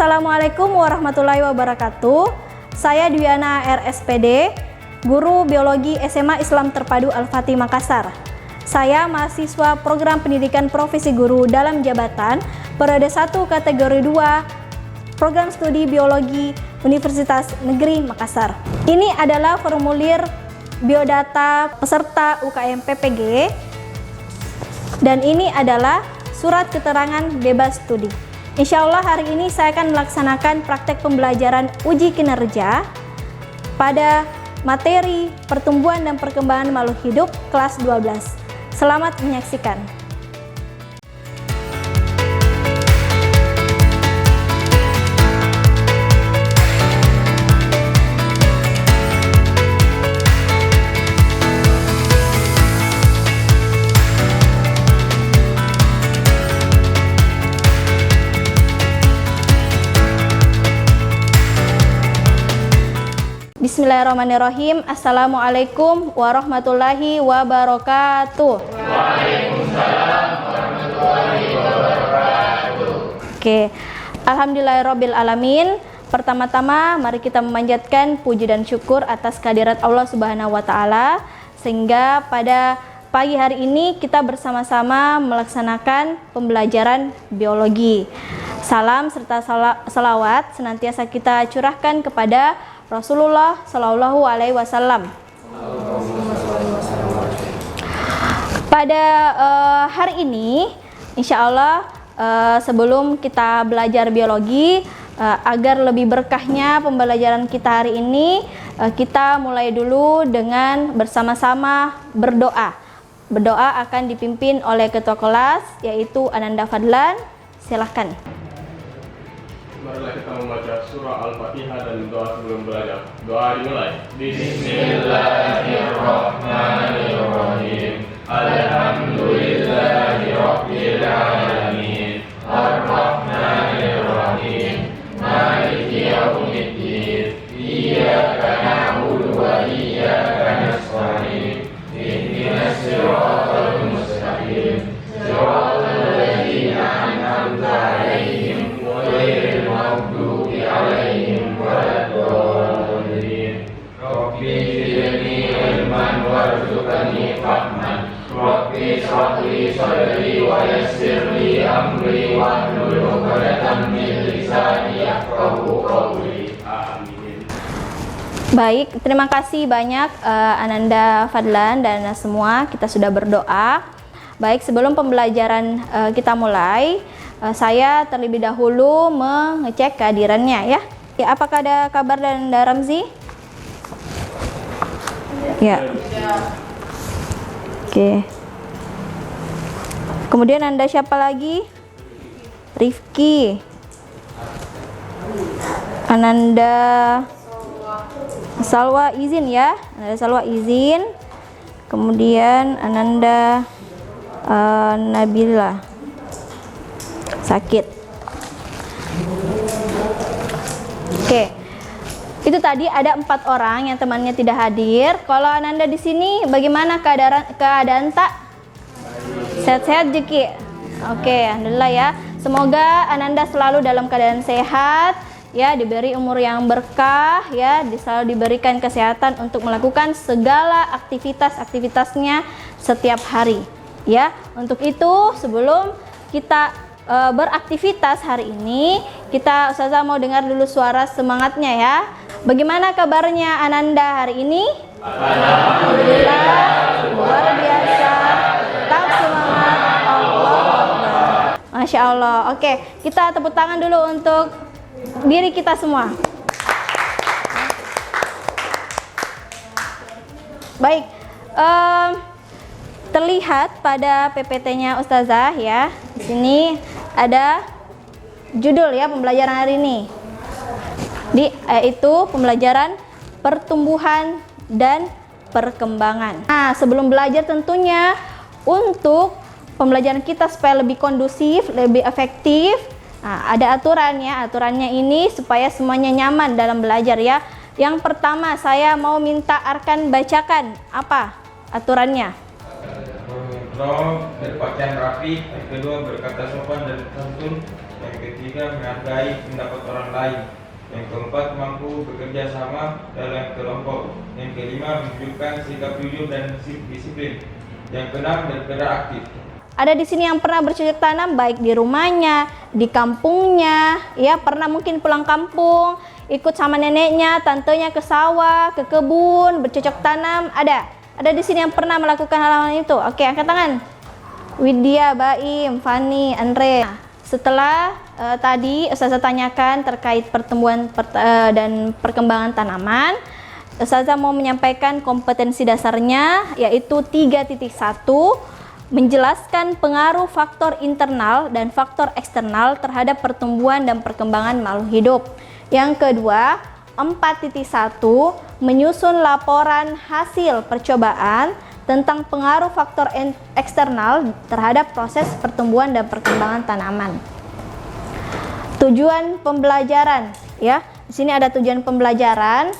Assalamualaikum warahmatullahi wabarakatuh. Saya Dwiana RSPD, Guru Biologi SMA Islam Terpadu Al-Fatih Makassar. Saya mahasiswa Program Pendidikan Profesi Guru dalam Jabatan Periode 1 Kategori 2 Program Studi Biologi Universitas Negeri Makassar. Ini adalah formulir biodata peserta UKM PPG dan ini adalah surat keterangan bebas studi. Insya Allah hari ini saya akan melaksanakan praktek pembelajaran uji kinerja pada materi pertumbuhan dan perkembangan makhluk hidup kelas 12. Selamat menyaksikan. Bismillahirrahmanirrahim. Assalamualaikum warahmatullahi wabarakatuh. Waalaikumsalam warahmatullahi wabarakatuh. Oke, alhamdulillahirabbil alamin. Pertama-tama mari kita memanjatkan puji dan syukur atas kehadirat Allah Subhanahu wa taala sehingga pada pagi hari ini kita bersama-sama melaksanakan pembelajaran biologi. Salam serta salawat senantiasa kita curahkan kepada Rasulullah Shallallahu Alaihi Wasallam. Pada hari ini, insya Allah sebelum kita belajar biologi, agar lebih berkahnya pembelajaran kita hari ini, kita mulai dulu dengan bersama-sama berdoa. Berdoa akan dipimpin oleh ketua kelas, yaitu Ananda Fadlan. Silahkan. Marilah kita membaca surah Al-Fatihah dan doa sebelum belajar. Doa dimulai. Bismillahirrahmanirrahim. Alhamdulillahi rabbil alamin. Ar-Rahmanir-Rahim. Maliki yaumiddin. Iyyaka na'budu wa iyyaka nasta'in. Ihdinas siratal mustaqim. Siratal ladzina an'amta 'alaihim ghairil maghdubi 'alaihim waladdallin. Rabbi zidni ilman warzuqni fahman. Rabbi shrah li sadri wa yassir li amri wahlul 'uqdatam min lisani yafqahu qawli. Amin. Baik, terima kasih banyak Ananda Fadlan dan semua. Kita sudah berdoa. Baik, sebelum pembelajaran kita mulai, saya terlebih dahulu mengecek kehadirannya ya. Ya, apakah ada kabar dari Anda Ramzi? Ya. Oke. Kemudian Anda siapa lagi? Rifki. Ananda Salwa izin ya. Ananda Salwa izin. Kemudian Ananda Nabila sakit. Oke, itu tadi ada 4 orang yang temannya tidak hadir. Kalau Ananda di sini, bagaimana keadaan tak? Sehat-sehat Jeki. Oke, alhamdulillah ya. Semoga Ananda selalu dalam keadaan sehat, ya, diberi umur yang berkah, ya, selalu diberikan kesehatan untuk melakukan segala aktivitasnya setiap hari. Ya, untuk itu sebelum kita beraktivitas hari ini, kita Ustazah mau dengar dulu suara semangatnya ya. Bagaimana kabarnya Ananda hari ini? Alhamdulillah, luar biasa. Tetap semangat. Allah Akbar. Masya Allah. Oke, kita tepuk tangan dulu untuk diri kita semua. Baik. Terlihat pada PPT-nya Ustazah ya. Di sini ada judul ya pembelajaran hari ini. Yaitu pembelajaran pertumbuhan dan perkembangan. Nah, sebelum belajar tentunya untuk pembelajaran kita supaya lebih kondusif, lebih efektif, nah, ada aturan ya. Aturannya ini supaya semuanya nyaman dalam belajar ya. Yang pertama saya mau minta Arkan bacakan apa aturannya. Berpakaian rapi, yang kedua berkata sopan dan santun, Yang ketiga, menghargai pendapat orang lain. Yang keempat, mampu bekerja sama dalam kelompok. Yang kelima, menunjukkan sikap jujur dan disiplin. Yang keenam, bergerak aktif. Ada di sini yang pernah bercocok tanam baik di rumahnya, di kampungnya, ya pernah mungkin pulang kampung, ikut sama neneknya, tantenya ke sawah, ke kebun, bercocok tanam. Ada di sini yang pernah melakukan hal-hal itu. Oke, angkat tangan. Widya, Baim, Fani, Andre. Setelah tadi Ustazah tanyakan terkait pertumbuhan dan perkembangan tanaman, Ustazah mau menyampaikan kompetensi dasarnya yaitu 3.1, menjelaskan pengaruh faktor internal dan faktor eksternal terhadap pertumbuhan dan perkembangan makhluk hidup. Yang kedua, 4.1, menyusun laporan hasil percobaan tentang pengaruh faktor eksternal terhadap proses pertumbuhan dan perkembangan tanaman. Tujuan pembelajaran, ya. Di sini ada tujuan pembelajaran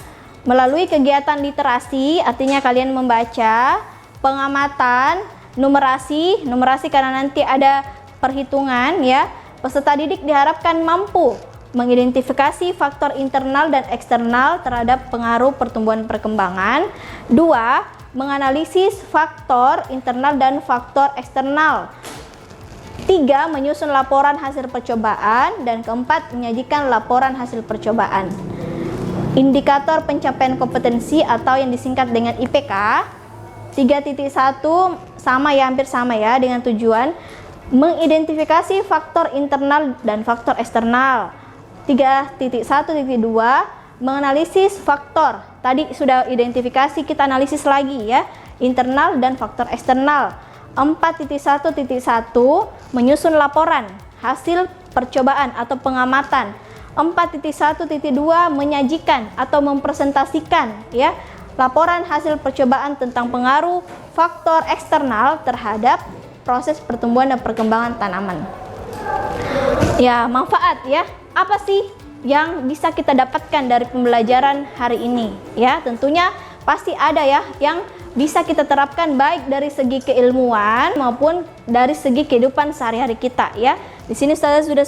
melalui kegiatan literasi, artinya kalian membaca, pengamatan, numerasi karena nanti ada perhitungan, ya. Peserta didik diharapkan mampu mengidentifikasi faktor internal dan eksternal terhadap pengaruh pertumbuhan perkembangan. 2, menganalisis faktor internal dan faktor eksternal. 3, menyusun laporan hasil percobaan. Dan keempat, menyajikan laporan hasil percobaan. Indikator pencapaian kompetensi atau yang disingkat dengan IPK 3.1 sama ya, hampir sama ya, dengan tujuan mengidentifikasi faktor internal dan faktor eksternal. 3.1.2, menganalisis faktor. Tadi sudah identifikasi, kita analisis lagi ya, internal dan faktor eksternal. 4.1.1, menyusun laporan hasil percobaan atau pengamatan. 4.1.2, menyajikan atau mempresentasikan ya laporan hasil percobaan tentang pengaruh faktor eksternal terhadap proses pertumbuhan dan perkembangan tanaman. Ya, manfaat ya. Apa sih yang bisa kita dapatkan dari pembelajaran hari ini? Ya, tentunya pasti ada ya yang bisa kita terapkan baik dari segi keilmuan maupun dari segi kehidupan sehari-hari kita ya. Di sini saya sudah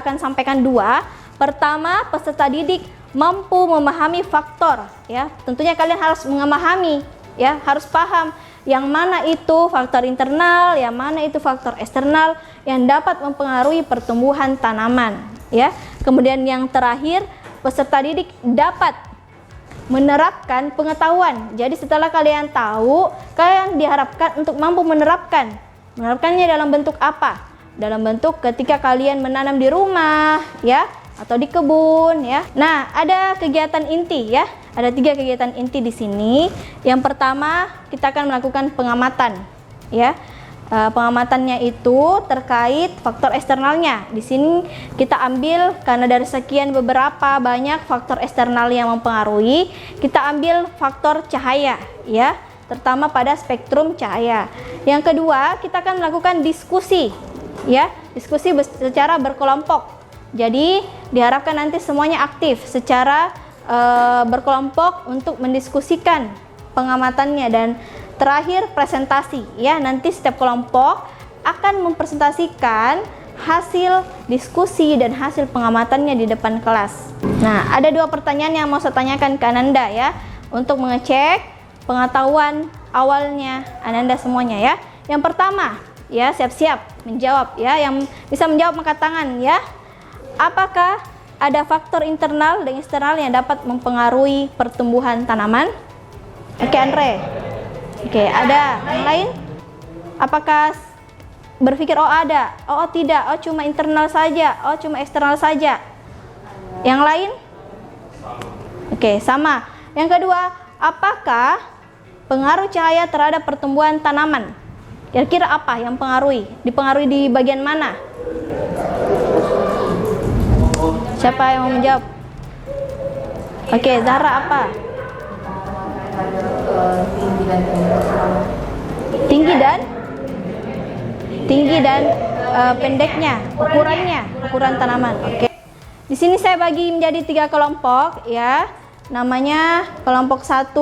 akan sampaikan 2. Pertama, peserta didik mampu memahami faktor ya. Tentunya kalian harus memahami ya, harus paham yang mana itu faktor internal, yang mana itu faktor eksternal yang dapat mempengaruhi pertumbuhan tanaman ya. Kemudian yang terakhir, peserta didik dapat menerapkan pengetahuan. Jadi setelah kalian tahu, kalian diharapkan untuk mampu menerapkan. Menerapkannya dalam bentuk apa? Dalam bentuk ketika kalian menanam di rumah ya, atau di kebun ya. Nah, ada kegiatan inti ya. Ada 3 kegiatan inti di sini. Yang pertama, kita akan melakukan pengamatan ya. Pengamatannya itu terkait faktor eksternalnya. Di sini kita ambil karena dari sekian beberapa banyak faktor eksternal yang mempengaruhi, kita ambil faktor cahaya ya, terutama pada spektrum cahaya. Yang kedua, kita akan melakukan diskusi ya, diskusi secara berkelompok. Jadi diharapkan nanti semuanya aktif secara berkelompok untuk mendiskusikan pengamatannya. Dan terakhir, presentasi ya. Nanti setiap kelompok akan mempresentasikan hasil diskusi dan hasil pengamatannya di depan kelas. Nah, ada 2 pertanyaan yang mau saya tanyakan ke Ananda ya, untuk mengecek pengetahuan awalnya Ananda semuanya ya. Yang pertama ya, siap-siap menjawab ya. Yang bisa menjawab angkat tangan ya. Apakah ada faktor internal dan eksternal yang dapat mempengaruhi pertumbuhan tanaman? Oke, Andre. Oke, ada. Yang lain? Apakah berpikir oh ada, oh tidak, oh cuma internal saja, oh cuma eksternal saja? Yang lain? Oke, sama. Yang kedua, apakah pengaruh cahaya terhadap pertumbuhan tanaman? Kira-kira apa yang pengaruhi? Dipengaruhi di bagian mana? Siapa yang mau menjawab? Oke, Zahra apa? Tinggi dan pendeknya, ukuran tanaman. Oke. Di sini saya bagi menjadi 3 kelompok ya. Namanya kelompok 1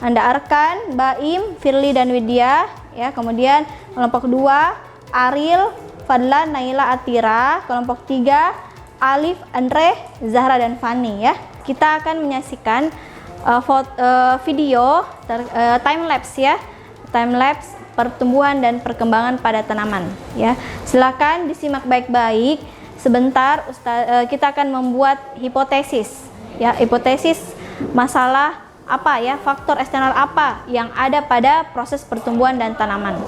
Anda Arkan, Baim, Firly dan Widya ya. Kemudian kelompok 2 Aril, Fadlan, Naila, Atira. Kelompok 3, Alif, Andre, Zahra, dan Fani ya. Kita akan menyaksikan video time lapse ya. Time lapse pertumbuhan dan perkembangan pada tanaman ya. Silakan disimak baik-baik. Sebentar kita akan membuat hipotesis ya, hipotesis masalah apa ya, faktor eksternal apa yang ada pada proses pertumbuhan dan tanaman.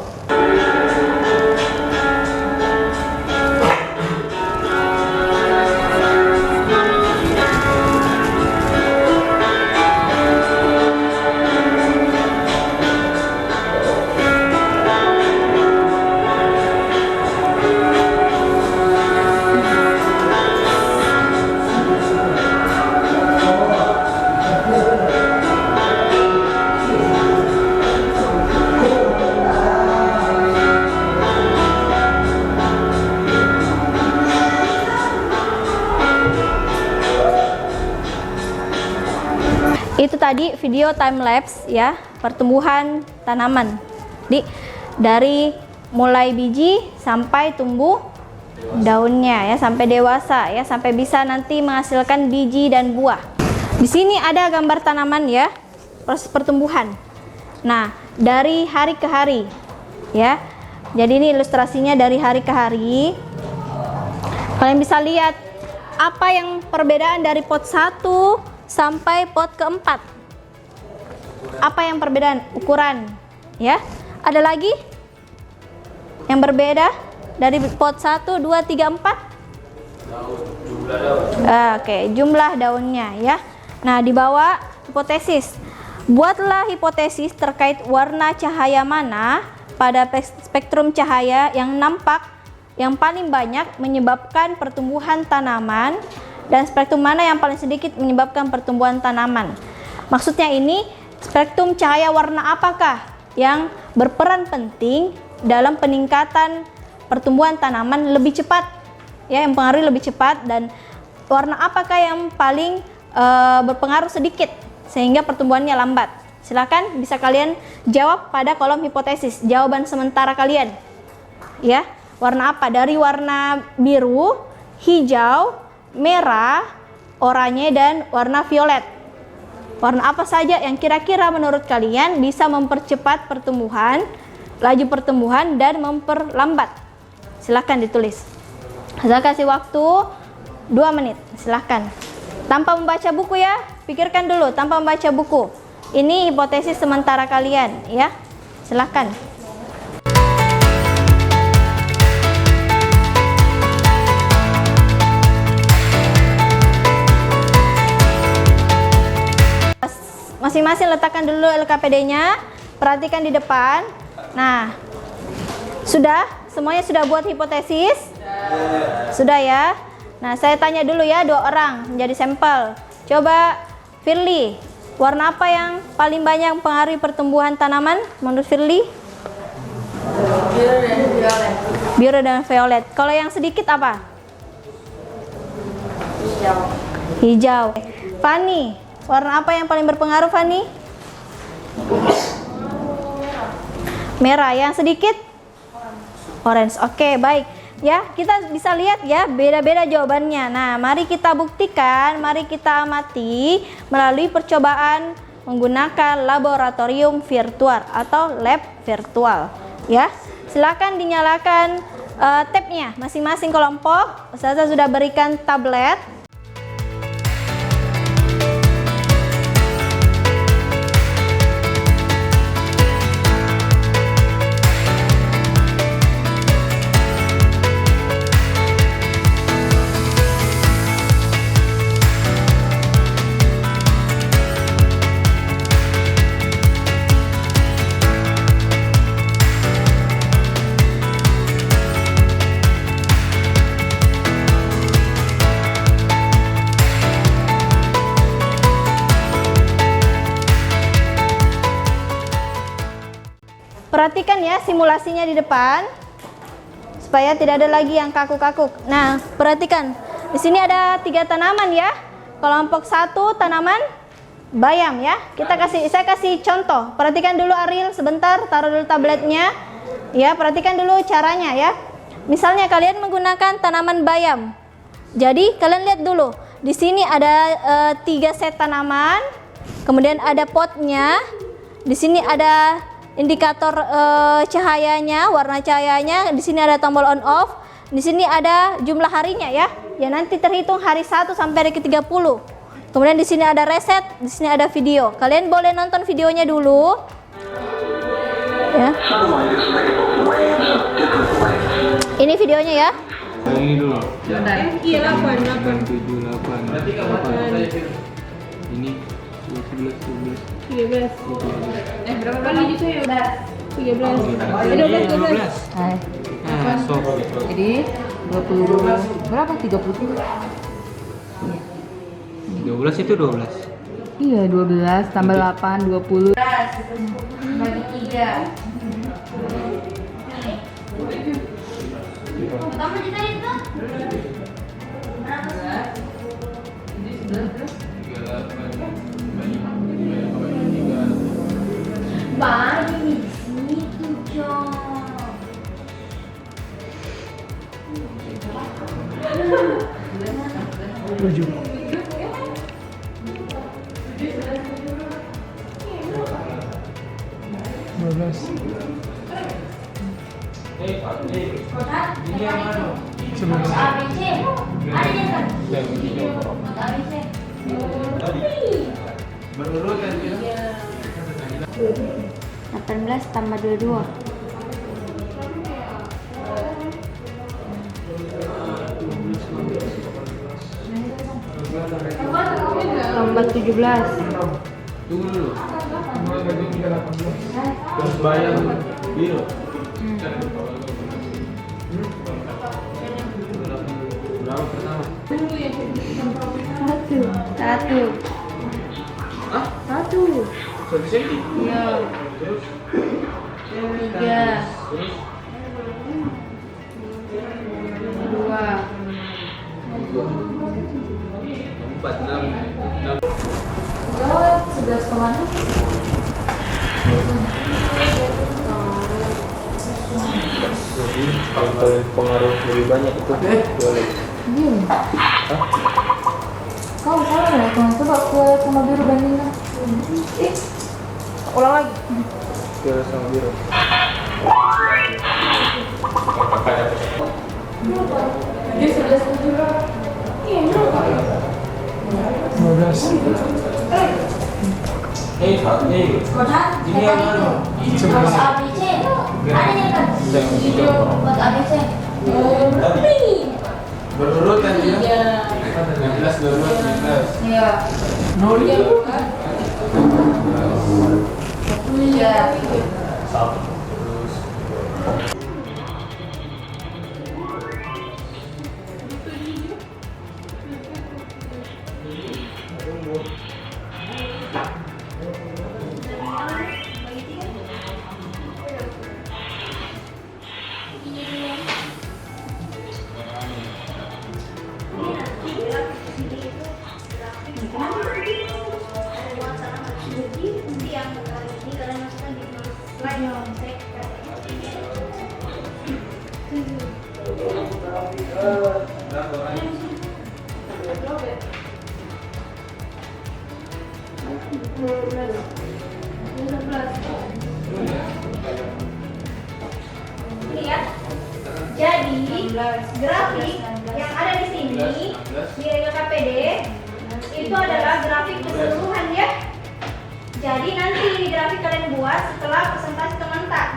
Itu tadi video time lapse ya, pertumbuhan tanaman dari mulai biji sampai tumbuh daunnya ya, sampai dewasa ya, sampai bisa nanti menghasilkan biji dan buah. Di sini ada gambar tanaman ya, proses pertumbuhan. Nah, dari hari ke hari ya. Jadi ini ilustrasinya dari hari ke hari. Kalian bisa lihat apa yang perbedaan dari pot 1 sampai pot keempat. Apa yang perbedaan? Ukuran ya. Ada lagi yang berbeda dari pot 1, 2, 3, 4? Jumlah daun. Oke, jumlah daunnya ya. Nah, di bawah hipotesis. Buatlah hipotesis terkait warna cahaya mana pada spektrum cahaya yang nampak yang paling banyak menyebabkan pertumbuhan tanaman, dan spektrum mana yang paling sedikit menyebabkan pertumbuhan tanaman. Maksudnya ini, spektrum cahaya warna apakah yang berperan penting dalam peningkatan pertumbuhan tanaman lebih cepat ya, yang mempengaruhi lebih cepat, dan warna apakah yang paling berpengaruh sedikit sehingga pertumbuhannya lambat. Silakan bisa kalian jawab pada kolom hipotesis, jawaban sementara kalian ya. Warna apa? Dari warna biru, hijau, merah, oranye, dan warna violet. Warna apa saja yang kira-kira menurut kalian bisa mempercepat pertumbuhan, laju pertumbuhan, dan memperlambat? Silahkan ditulis. Saya kasih waktu 2 menit, silahkan. Tanpa membaca buku ya, pikirkan dulu tanpa membaca buku. Ini hipotesis sementara kalian ya, silahkan. Masing-masing letakkan dulu LKPD-nya, perhatikan di depan. Nah, sudah? Semuanya sudah buat hipotesis? Sudah ya? Nah, saya tanya dulu ya 2 orang menjadi sampel. Coba Firly, warna apa yang paling banyak mempengaruhi pertumbuhan tanaman menurut Firly? Biru dan violet. Biru dan violet. Kalau yang sedikit apa? Hijau. Hijau. Fani, warna apa yang paling berpengaruh, Fani? Merah. Yang sedikit? Orange. Oke, baik. Ya, kita bisa lihat ya, beda-beda jawabannya. Nah, mari kita buktikan, mari kita amati melalui percobaan menggunakan laboratorium virtual atau lab virtual. Ya, silakan dinyalakan tab-nya masing-masing kelompok. Ustazah sudah berikan tablet. Perhatikan ya simulasinya di depan supaya tidak ada lagi yang kaku-kaku. Nah, perhatikan. Di sini ada 3 tanaman ya. Kelompok 1 tanaman bayam ya. Saya kasih contoh. Perhatikan dulu Ariel sebentar, taruh dulu tabletnya. Ya, perhatikan dulu caranya ya. Misalnya kalian menggunakan tanaman bayam. Jadi kalian lihat dulu. Di sini ada 3 set tanaman. Kemudian ada potnya. Di sini ada indikator cahayanya, warna cahayanya. Di sini ada tombol on off. Di sini ada jumlah harinya ya. Ya nanti terhitung hari 1 sampai hari ke-30. Kemudian di sini ada reset, di sini ada video. Kalian boleh nonton videonya dulu. Ya. Ini videonya ya. Yang ini dulu. Iya, 8. 7, 8. Ini 11, 12. 13. Berapa kali saya? 13. 12. Nah, stop. Jadi 20 berapa? 33. 12 itu 12. Iya, 12 tambah 8 20. Bagi 3. Kamu cerita itu? Bagi di situ, Cok. ABC. Ada yang kan? ABC. Berurutan gitu. 18 tambah 22. Tambah 17. Tunggu dulu. Terus bayar biru. Berapa pertama? 1. Hah? 1. 1 senti? Iya. Terus? 3. 2. 4, 6. 11,6. Kalau kalian pengaruh lebih banyak itu boleh. Kau salah ya, coba ke sama biru bandingkan. Ulang lagi. Kira sama biru. Dia 11,7. Iya, berapa? 12. Kotak, Ini yang mana? Buat ABC. Ada yang kan? Video buat ABC. Berurutan ya? 16, 12, 13. Iya. Iya. Iya. Terus. Lihat. Jadi grafik yang ada di sini di LKPD itu adalah grafik keseluruhan ya. Jadi nanti ini grafik kalian buat setelah presentasi teman-teman.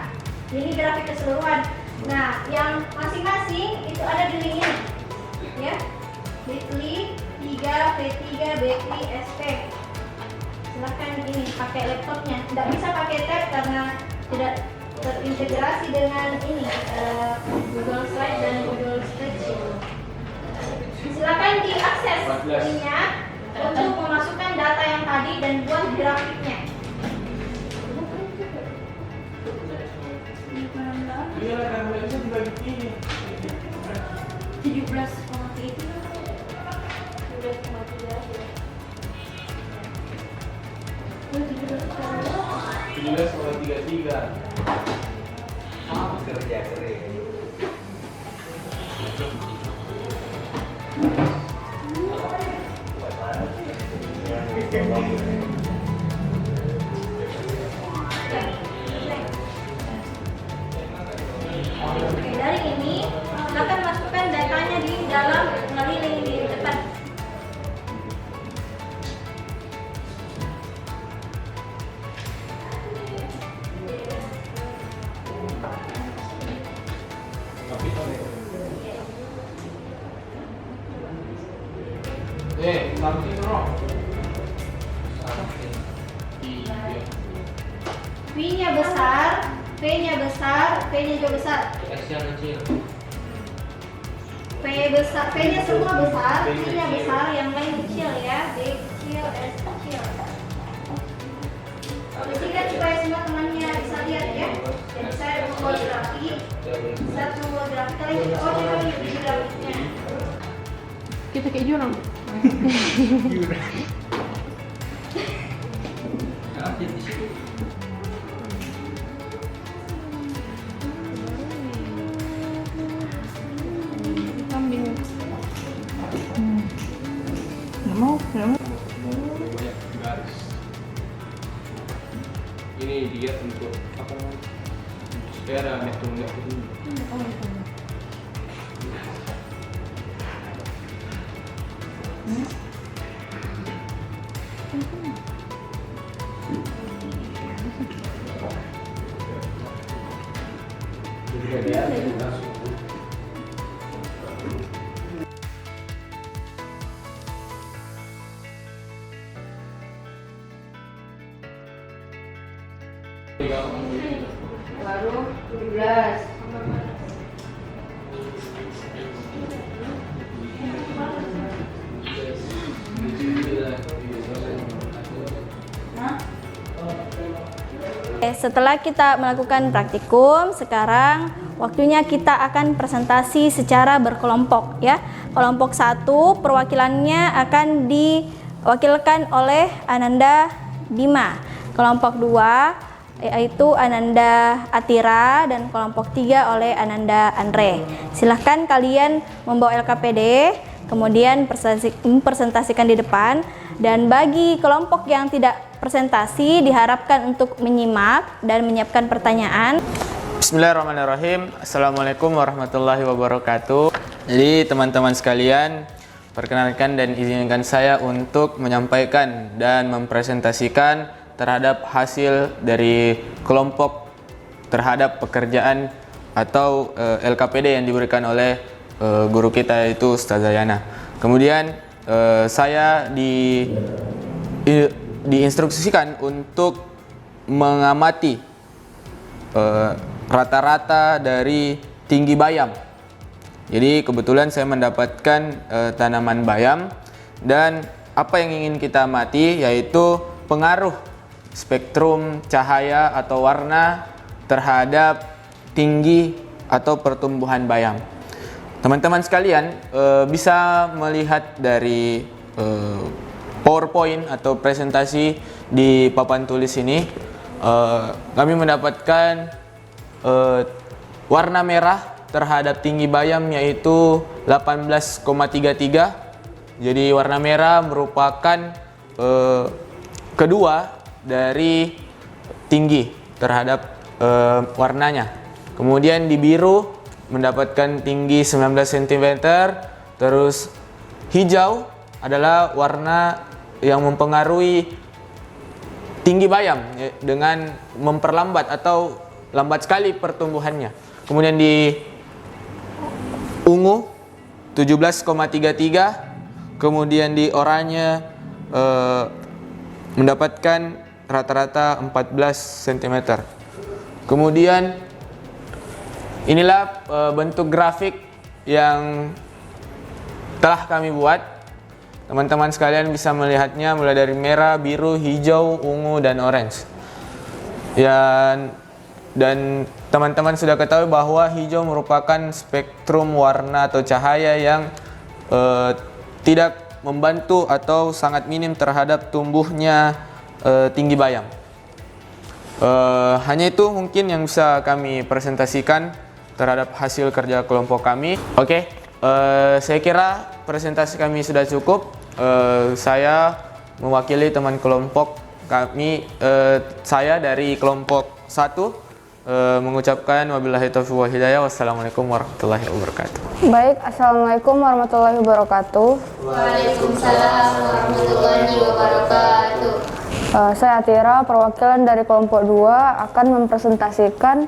Ini grafik keseluruhan. Nah, yang masing-masing itu ada di link ini. Ya. Bitly 3 P3 B3 SP. Silahkan ini pakai laptopnya. Tidak bisa pakai tab karena tidak terintegrasi dengan ini Google Slide dan Google Spreadsheet. Silakan diakses linknya untuk memasukkan data yang tadi dan buat grafiknya. Iya kan, bisa dibagi ini. 17,3. 17,33. Kerja keren. Oke, dari ini silakan masukkan datanya di dalam ngeliling di depan. Something wrong. V-nya besar, P-nya besar, P-nya juga besar. S-nya kecil. P besar, P-nya semua besar, V-nya besar, yang lain kecil ya. D kecil, S kecil. Pastikan supaya semua temannya bisa lihat ya. Jadi saya membuat grafik, satu grafik lagi. Oh, ini grafiknya. Kita kayak jurang. Kambing. Nggak mau. Banyak garis. Ini dia untuk apa namanya? Supaya ada metode ini. Baru 17. Setelah kita melakukan praktikum, sekarang waktunya kita akan presentasi secara berkelompok ya. Kelompok 1 perwakilannya akan diwakilkan oleh Ananda Bima. Kelompok 2 yaitu Ananda Atira dan kelompok 3 oleh Ananda Andre. Silahkan kalian membawa LKPD, kemudian presentasikan di depan, dan bagi kelompok yang tidak presentasi diharapkan untuk menyimak dan menyiapkan pertanyaan. Bismillahirrahmanirrahim. Assalamualaikum warahmatullahi wabarakatuh. Jadi teman-teman sekalian, perkenalkan dan izinkan saya untuk menyampaikan dan mempresentasikan terhadap hasil dari kelompok terhadap pekerjaan atau LKPD yang diberikan oleh guru kita yaitu Ustazah Yana. Kemudian saya diinstruksikan untuk mengamati rata-rata dari tinggi bayam. Jadi kebetulan saya mendapatkan tanaman bayam, dan apa yang ingin kita amati yaitu pengaruh spektrum cahaya atau warna terhadap tinggi atau pertumbuhan bayam. Teman-teman sekalian bisa melihat dari PowerPoint atau presentasi di papan tulis ini, kami mendapatkan warna merah terhadap tinggi bayam yaitu 18,33. Jadi warna merah merupakan kedua dari tinggi terhadap warnanya. Kemudian di biru mendapatkan tinggi 19 cm, terus hijau adalah warna yang mempengaruhi tinggi bayam dengan memperlambat atau lambat sekali pertumbuhannya. Kemudian di ungu 17,33, kemudian di oranye mendapatkan rata-rata 14 cm. Kemudian inilah bentuk grafik yang telah kami buat. Teman-teman sekalian bisa melihatnya mulai dari merah, biru, hijau, ungu, dan orange. Dan teman-teman sudah ketahui bahwa hijau merupakan spektrum warna atau cahaya yang tidak membantu atau sangat minim terhadap tumbuhnya tinggi bayam. Hanya itu mungkin yang bisa kami presentasikan terhadap hasil kerja kelompok kami. Oke, Saya kira presentasi kami sudah cukup. Saya mewakili teman kelompok kami, saya dari kelompok 1 mengucapkan wabillahi taufiq wal hidayah. Wassalamualaikum warahmatullahi wabarakatuh. Baik, Assalamualaikum warahmatullahi wabarakatuh. Waalaikumsalam warahmatullahi wabarakatuh. Saya Atira, perwakilan dari kelompok 2 akan mempresentasikan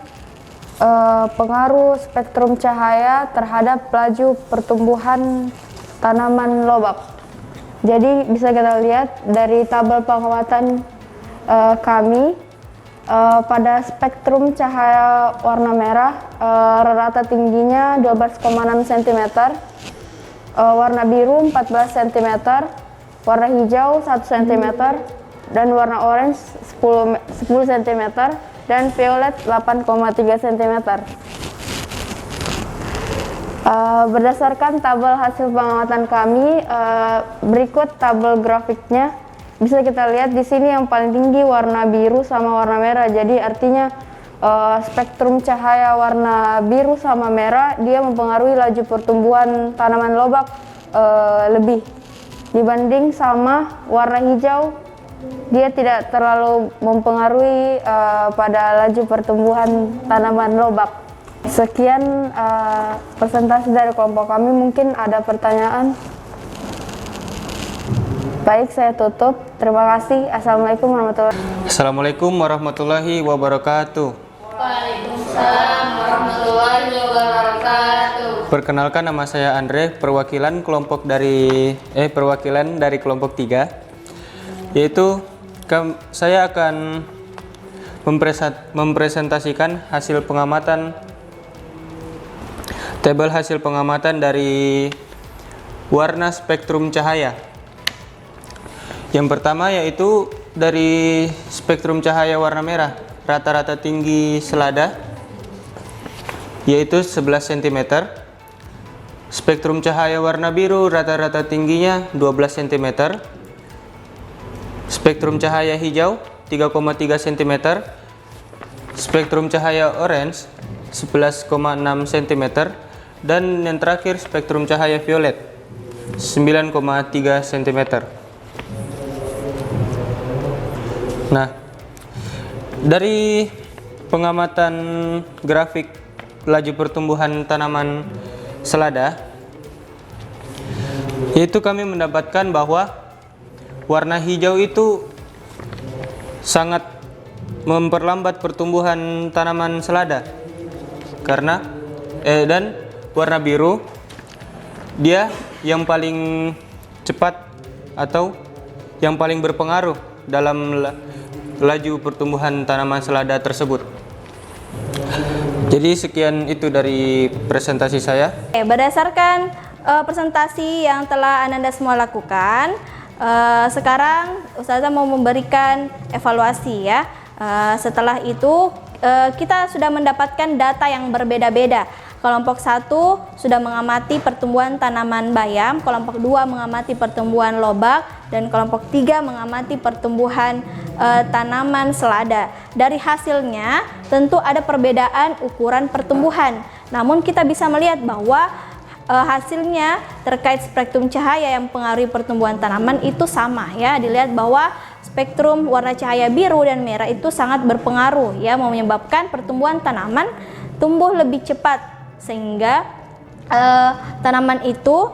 pengaruh spektrum cahaya terhadap laju pertumbuhan tanaman lobak. Jadi bisa kita lihat dari tabel pengamatan kami, pada spektrum cahaya warna merah rata tingginya 12,6 cm, warna biru 14 cm, warna hijau 1 cm, dan warna orange 10 cm, dan violet 8,3 cm. Berdasarkan tabel hasil pengamatan kami, berikut tabel grafiknya. Bisa kita lihat di sini yang paling tinggi warna biru sama warna merah. Jadi artinya spektrum cahaya warna biru sama merah dia mempengaruhi laju pertumbuhan tanaman lobak lebih dibanding sama warna hijau. Dia tidak terlalu mempengaruhi pada laju pertumbuhan tanaman lobak. Sekian presentasi dari kelompok kami. Mungkin ada pertanyaan? Baik, saya tutup. Terima kasih. Assalamualaikum warahmatullahi wabarakatuh. Waalaikumsalam warahmatullahi wabarakatuh. Perkenalkan, nama saya Andre, perwakilan dari kelompok 3, yaitu saya akan mempresentasikan tabel hasil pengamatan dari warna spektrum cahaya. Yang pertama yaitu dari spektrum cahaya warna merah, rata-rata tinggi selada yaitu 11 cm. Spektrum cahaya warna biru rata-rata tingginya 12 cm. Spektrum cahaya hijau 3,3 cm. Spektrum cahaya orange 11,6 cm. Dan yang terakhir spektrum cahaya violet 9,3 cm. Nah, dari pengamatan grafik laju pertumbuhan tanaman selada, yaitu kami mendapatkan bahwa warna hijau itu sangat memperlambat pertumbuhan tanaman selada, dan warna biru dia yang paling cepat atau yang paling berpengaruh dalam laju pertumbuhan tanaman selada tersebut. Jadi sekian itu dari presentasi saya. Berdasarkan presentasi yang telah Ananda semua lakukan, sekarang Ustazah mau memberikan evaluasi ya. Setelah itu kita sudah mendapatkan data yang berbeda-beda. Kelompok 1 sudah mengamati pertumbuhan tanaman bayam, kelompok 2 mengamati pertumbuhan lobak, dan kelompok 3 mengamati pertumbuhan tanaman selada. Dari hasilnya tentu ada perbedaan ukuran pertumbuhan. Namun kita bisa melihat bahwa hasilnya terkait spektrum cahaya yang mempengaruhi pertumbuhan tanaman itu sama ya. Dilihat bahwa spektrum warna cahaya biru dan merah itu sangat berpengaruh ya, menyebabkan pertumbuhan tanaman tumbuh lebih cepat, sehingga tanaman itu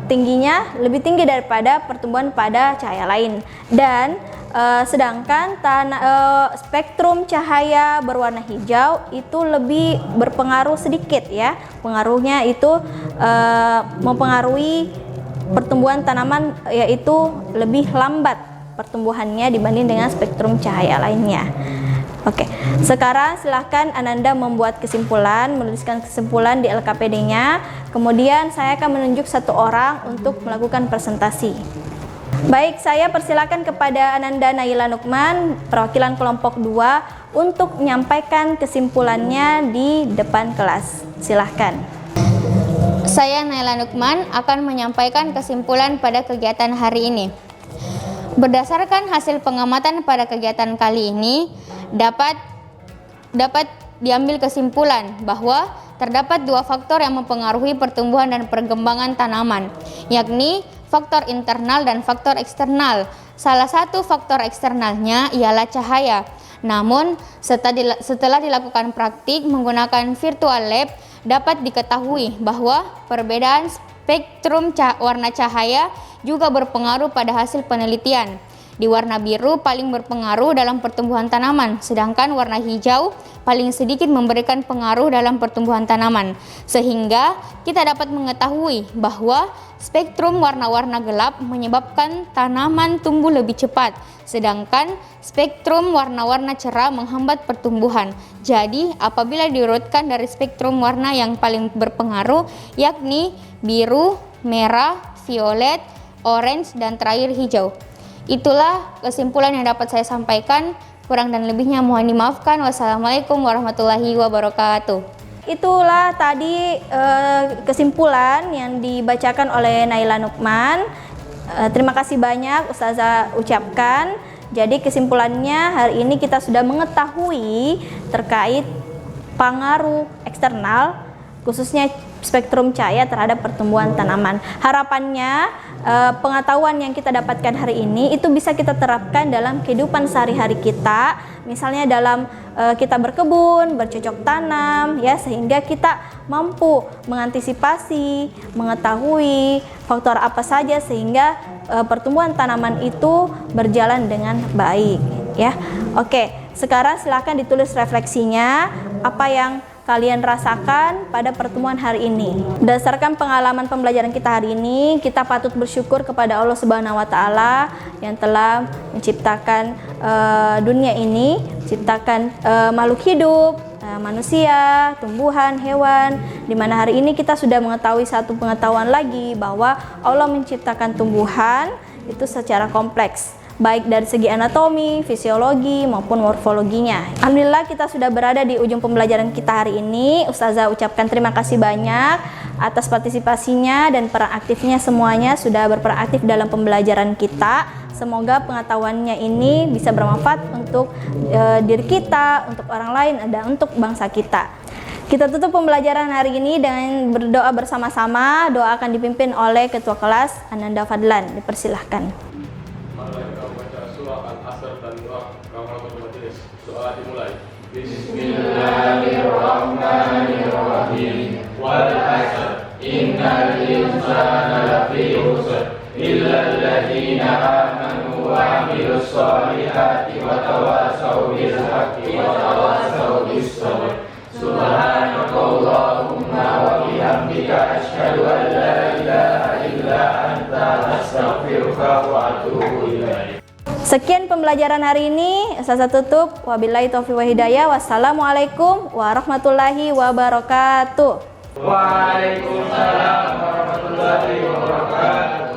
tingginya lebih tinggi daripada pertumbuhan pada cahaya lain. Dan sedangkan spektrum cahaya berwarna hijau itu lebih berpengaruh sedikit ya. Pengaruhnya itu mempengaruhi pertumbuhan tanaman, yaitu lebih lambat pertumbuhannya dibanding dengan spektrum cahaya lainnya. Oke, sekarang silahkan Ananda membuat kesimpulan, menuliskan kesimpulan di LKPD-nya. Kemudian saya akan menunjuk satu orang untuk melakukan presentasi. Baik, saya persilakan kepada Ananda Naila Nukman, perwakilan kelompok 2, untuk menyampaikan kesimpulannya di depan kelas. Silahkan. Saya Naila Nukman akan menyampaikan kesimpulan pada kegiatan hari ini. Berdasarkan hasil pengamatan pada kegiatan kali ini, dapat diambil kesimpulan bahwa terdapat dua faktor yang mempengaruhi pertumbuhan dan perkembangan tanaman, yakni faktor internal dan faktor eksternal. Salah satu faktor eksternalnya ialah cahaya. Namun, setelah dilakukan praktik menggunakan virtual lab, dapat diketahui bahwa perbedaan spektrum warna cahaya juga berpengaruh pada hasil penelitian. Di warna biru paling berpengaruh dalam pertumbuhan tanaman, sedangkan warna hijau paling sedikit memberikan pengaruh dalam pertumbuhan tanaman. Sehingga kita dapat mengetahui bahwa spektrum warna-warna gelap menyebabkan tanaman tumbuh lebih cepat, sedangkan spektrum warna-warna cerah menghambat pertumbuhan. Jadi, apabila diurutkan dari spektrum warna yang paling berpengaruh, yakni biru, merah, violet, orange, dan terakhir hijau. Itulah kesimpulan yang dapat saya sampaikan. Kurang dan lebihnya mohon dimaafkan. Wassalamualaikum warahmatullahi wabarakatuh. Itulah tadi kesimpulan yang dibacakan oleh Naila Nukman. Terima kasih banyak Ustazah ucapkan. Jadi kesimpulannya hari ini kita sudah mengetahui terkait pengaruh eksternal, khususnya spektrum cahaya terhadap pertumbuhan tanaman. Harapannya pengetahuan yang kita dapatkan hari ini itu bisa kita terapkan dalam kehidupan sehari-hari kita, misalnya dalam kita berkebun, bercocok tanam, ya, sehingga kita mampu mengantisipasi, mengetahui faktor apa saja sehingga pertumbuhan tanaman itu berjalan dengan baik, ya. Oke, sekarang silakan ditulis refleksinya, apa yang kalian rasakan pada pertemuan hari ini. Berdasarkan pengalaman pembelajaran kita hari ini, kita patut bersyukur kepada Allah Subhanahu wa taala yang telah menciptakan dunia ini, menciptakan makhluk hidup, manusia, tumbuhan, hewan, di mana hari ini kita sudah mengetahui satu pengetahuan lagi bahwa Allah menciptakan tumbuhan itu secara kompleks, baik dari segi anatomi, fisiologi, maupun morfologinya. Alhamdulillah kita sudah berada di ujung pembelajaran kita hari ini. Ustazah ucapkan terima kasih banyak atas partisipasinya dan peran aktifnya, semuanya sudah berperan aktif dalam pembelajaran kita. Semoga pengetahuannya ini bisa bermanfaat untuk diri kita, untuk orang lain, dan untuk bangsa kita. Kita tutup pembelajaran hari ini dengan berdoa bersama-sama. Doa akan dipimpin oleh Ketua Kelas Ananda Fadlan. Dipersilahkan. Soal dimulai. Bismillahirrahmanirrahim. Wal 'asr. Innal insana lafi khusr. Illa alladziina aamanu wa 'amilus shalihati wa tawassaw bil haqqi wa tawassaw bis sabr. Subhanakallahumma wa bihamdika asyhadu an la ilaha illa anta astaghfiruka wa atubu ilaik. Sekian pembelajaran hari ini. Saya tutup. Wabillahi taufiq wa hidayah. Wassalamualaikum warahmatullahi wabarakatuh. Waalaikumsalam warahmatullahi wabarakatuh.